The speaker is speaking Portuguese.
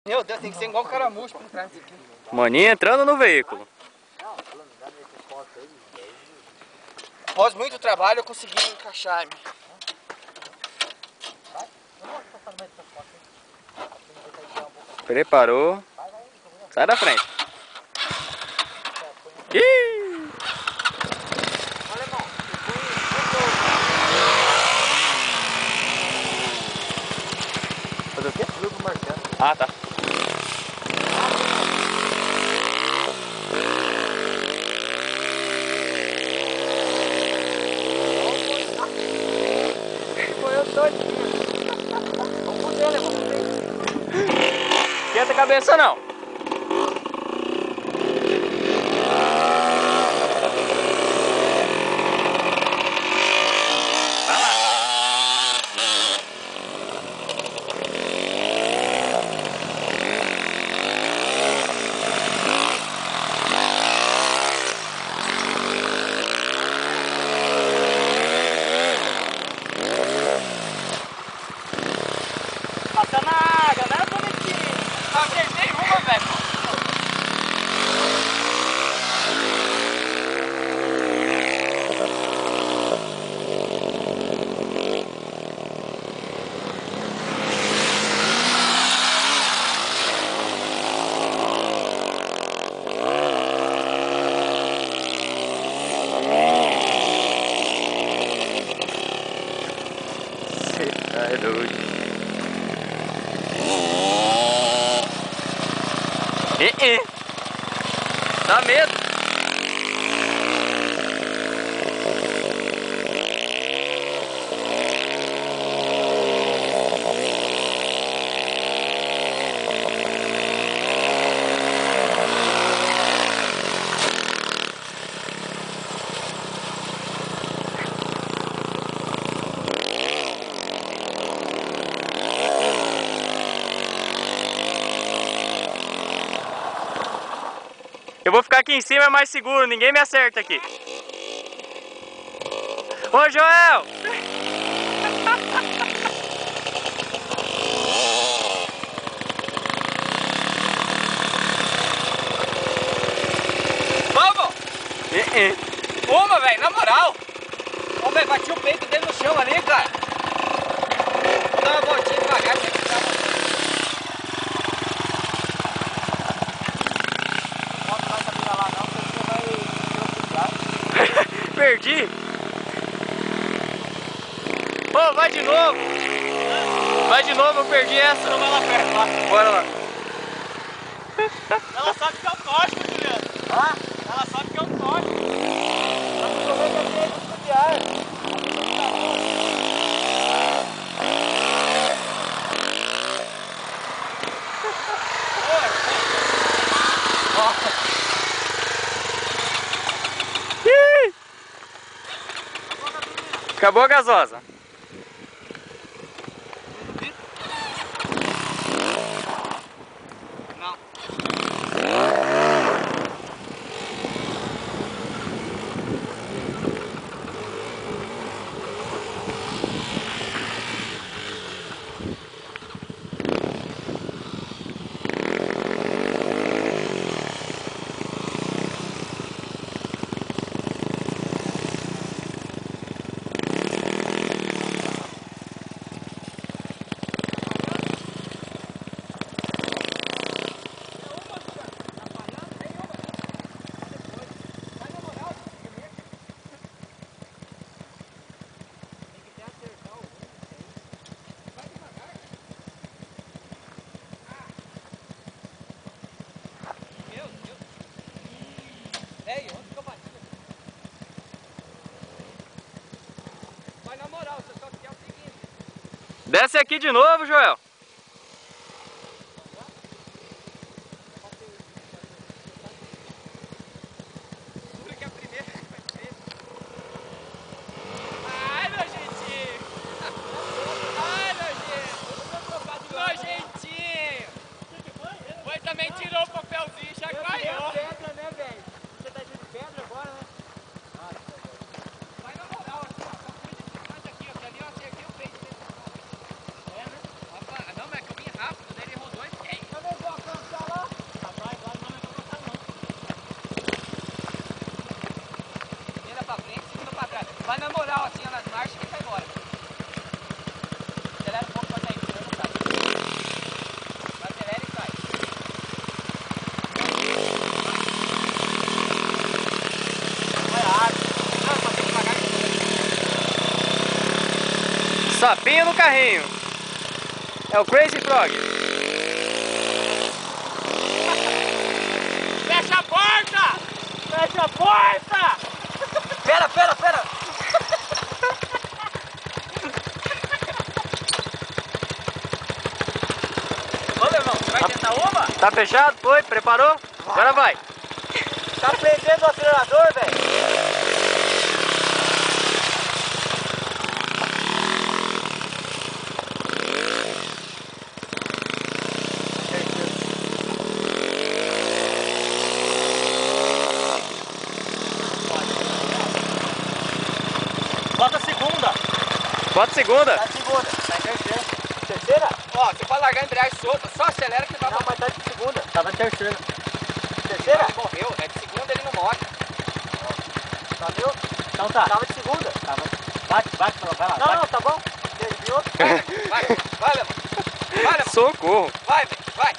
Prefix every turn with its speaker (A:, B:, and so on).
A: Meu Deus, tem que ser igual o caramujo pra entrar nisso aqui.
B: Maninho entrando no veículo.
A: Após muito trabalho eu consegui encaixar-me.
B: Preparou. Sai da frente. Ih! Fazer o quê? Ah, tá. Esquenta a cabeça não.
A: Passando na água, né, bonitinho? Acertei uma, velho.
B: É doido. Dá medo. Eu vou ficar aqui em cima, é mais seguro, ninguém me acerta aqui. Ô, Joel!
A: Vamos! Uma, velho, na moral! Ô, velho, bati o peito dele no chão ali, cara. Vou dar uma voltinha devagar, pra que tá.
B: Perdi. Ô, vai de novo. Vai de novo, eu perdi essa.
A: Então vai lá perto, lá.
B: Bora lá.
A: Ela sabe que é um tóxico, Juliano. Ah? Ela sabe que é um tóxico. Vamos correr que é feito de ar.
B: Acabou a gasosa.
A: Não. Ei, onde que eu bati? Vai na moral, você só quer o seguinte.
B: Desce aqui de novo, Joel.
A: Jura que é a primeira que vai ser. Ai, meu jeitinho. Ai, meu nojentinho. Foi também tirou o papelzinho, já caiu. Pedra, né, velho? Você tá de pedra agora, né? Vai na moral, assim, ó. Só cuida de trás aqui, ó. Que ali eu acertei o peito dele. É, né? Opa, não, mas é que eu vim rápido, daí ele rodou e fiquei.
B: Tapinha no carrinho. É o Crazy Frog.
A: Fecha a porta! Fecha a porta!
C: Pera! Ô, irmão, vai tentar uma?
B: Tá fechado? Foi? Preparou? Agora vai.
C: Tá prendendo o acelerador, velho. Bota a segunda.
B: Bota segunda.
C: Tá segunda. Tá em terceira. Terceira?
A: Ó, você pode largar a embreagem solta, só acelera que vai
C: Não, mas tá de segunda. Tava em terceira. Terceira?
A: Ele morreu, é de segunda ele não morre.
C: Tá viu? Então tá. Tava de segunda. Tava. Bate, vai lá. Não, tá bom. Desviou.
A: Vai, Leandro. Vai, Leandro.
B: Socorro.
A: Vai, velho, vai.